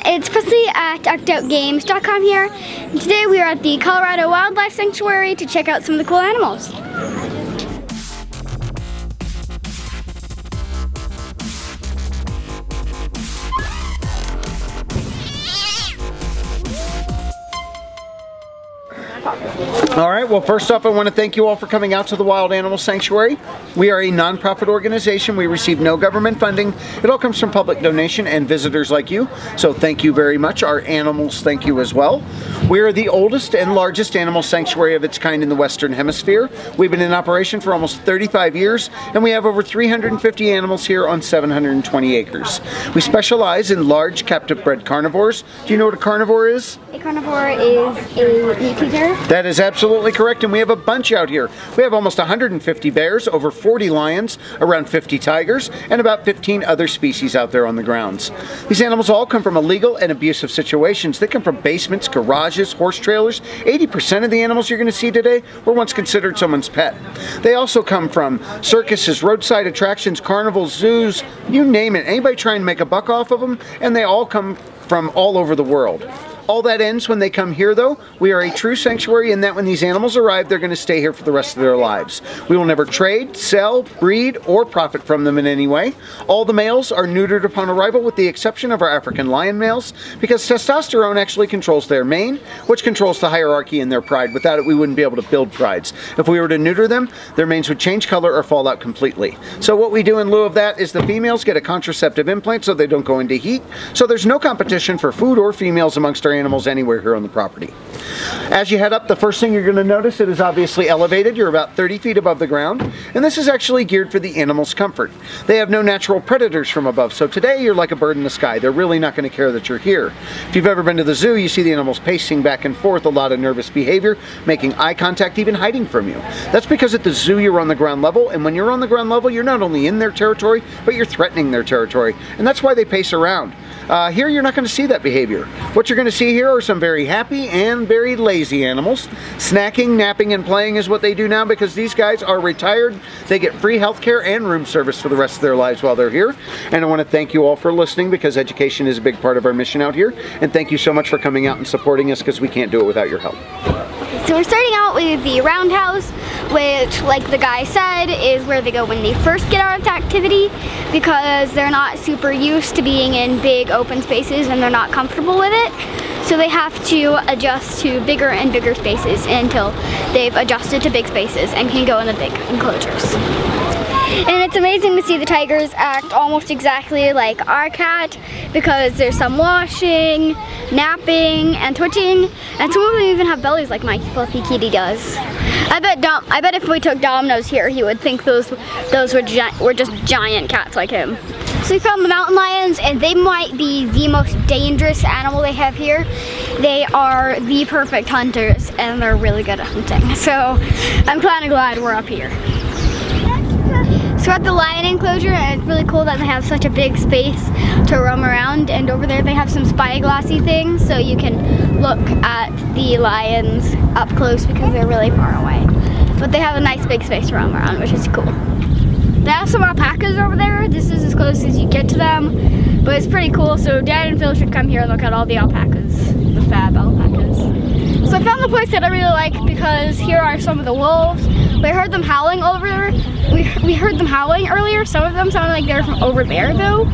it's Presley at ActOutGames.com here. And today we are at the Colorado Wildlife Sanctuary to check out some of the cool animals. Alright, well first off I want to thank you all for coming out to the Wild Animal Sanctuary. We are a non-profit organization. We receive no government funding. It all comes from public donation and visitors like you. So thank you very much. Our animals thank you as well. We are the oldest and largest animal sanctuary of its kind in the Western Hemisphere. We've been in operation for almost 35 years and we have over 350 animals here on 720 acres. We specialize in large captive bred carnivores. Do you know what a carnivore is? A carnivore is a meat eater. That is absolutely correct, and we have a bunch out here. We have almost 150 bears, over 40 lions, around 50 tigers, and about 15 other species out there on the grounds. These animals all come from illegal and abusive situations. They come from basements, garages, horse trailers. 80% of the animals you're going to see today were once considered someone's pet. They also come from circuses, roadside attractions, carnivals, zoos, you name it. Anybody trying to make a buck off of them, and they all come from all over the world. All that ends when they come here though. We are a true sanctuary in that when these animals arrive, they're going to stay here for the rest of their lives. We will never trade, sell, breed, or profit from them in any way. All the males are neutered upon arrival with the exception of our African lion males because testosterone actually controls their mane, which controls the hierarchy and their pride. Without it, we wouldn't be able to build prides. If we were to neuter them, their manes would change color or fall out completely. So what we do in lieu of that is the females get a contraceptive implant so they don't go into heat. So there's no competition for food or females amongst our animals anywhere here on the property. As you head up, the first thing you're going to notice, it is obviously elevated. You're about 30 feet above the ground, and this is actually geared for the animal's comfort. They have no natural predators from above, so today you're like a bird in the sky. They're really not going to care that you're here. If you've ever been to the zoo, you see the animals pacing back and forth, a lot of nervous behavior, making eye contact, even hiding from you. That's because at the zoo you're on the ground level, and when you're on the ground level, you're not only in their territory, but you're threatening their territory, and that's why they pace around. Here you're not going to see that behavior. What you're going to see here are some very happy and very lazy animals. Snacking, napping, and playing is what they do now because these guys are retired. They get free health care and room service for the rest of their lives while they're here. And I want to thank you all for listening because education is a big part of our mission out here. And thank you so much for coming out and supporting us because we can't do it without your help. So we're starting out with the roundhouse, which, like the guy said, is where they go when they first get out of activity because they're not super used to being in big open spaces and they're not comfortable with it. So they have to adjust to bigger and bigger spaces until they've adjusted to big spaces and can go in the big enclosures. And it's amazing to see the tigers act almost exactly like our cat because there's some washing, napping, and twitching, and some of them even have bellies like my fluffy kitty does. I bet if we took Domino's here, he would think those were just giant cats like him. So we found the mountain lions, and they might be the most dangerous animal they have here. They are the perfect hunters, and they're really good at hunting. So I'm kind of glad we're up here. So we're at the lion enclosure, and it's really cool that they have such a big space to roam around, and over there they have some spyglassy things so you can look at the lions up close because they're really far away. But they have a nice big space to roam around, which is cool. They have some alpacas over there. This is as close as you get to them, but it's pretty cool, so Dad and Phil should come here and look at all the alpacas, the fab alpacas. So I found the place that I really like because here are some of the wolves. We heard them howling we heard them howling earlier. Some of them sounded like they were from over there though,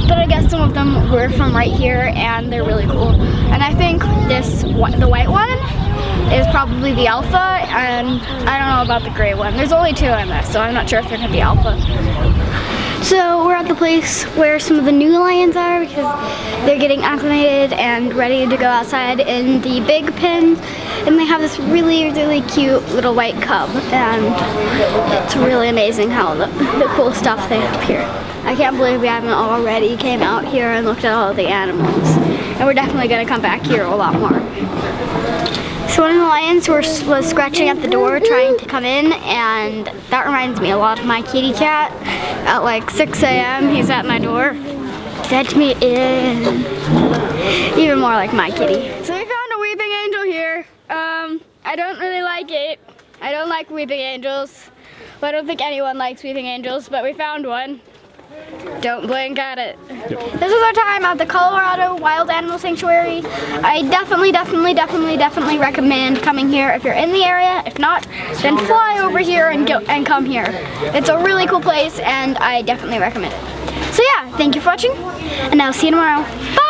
but I guess some of them were from right here and they're really cool. And I think the white one is probably the alpha, and I don't know about the gray one. There's only two in this, so I'm not sure if they're gonna be alpha. So we're at the place where some of the new lions are because they're getting acclimated and ready to go outside in the big pen. And they have this really, really cute little white cub, and it's really amazing how the cool stuff they have here. I can't believe we haven't already came out here and looked at all the animals. And we're definitely gonna come back here a lot more. So one of the lions was scratching at the door trying to come in, and that reminds me a lot of my kitty cat. At like 6 a.m. he's at my door. Let me in. Even more like my kitty. So we found a weeping angel here. I don't really like it. I don't like weeping angels. Well, I don't think anyone likes weeping angels, but we found one. Don't blink at it. This is our time at the Colorado Wild Animal Sanctuary. I definitely recommend coming here if you're in the area. If not, then fly over here and come here. It's a really cool place and I definitely recommend it. So yeah, thank you for watching and I'll see you tomorrow. Bye!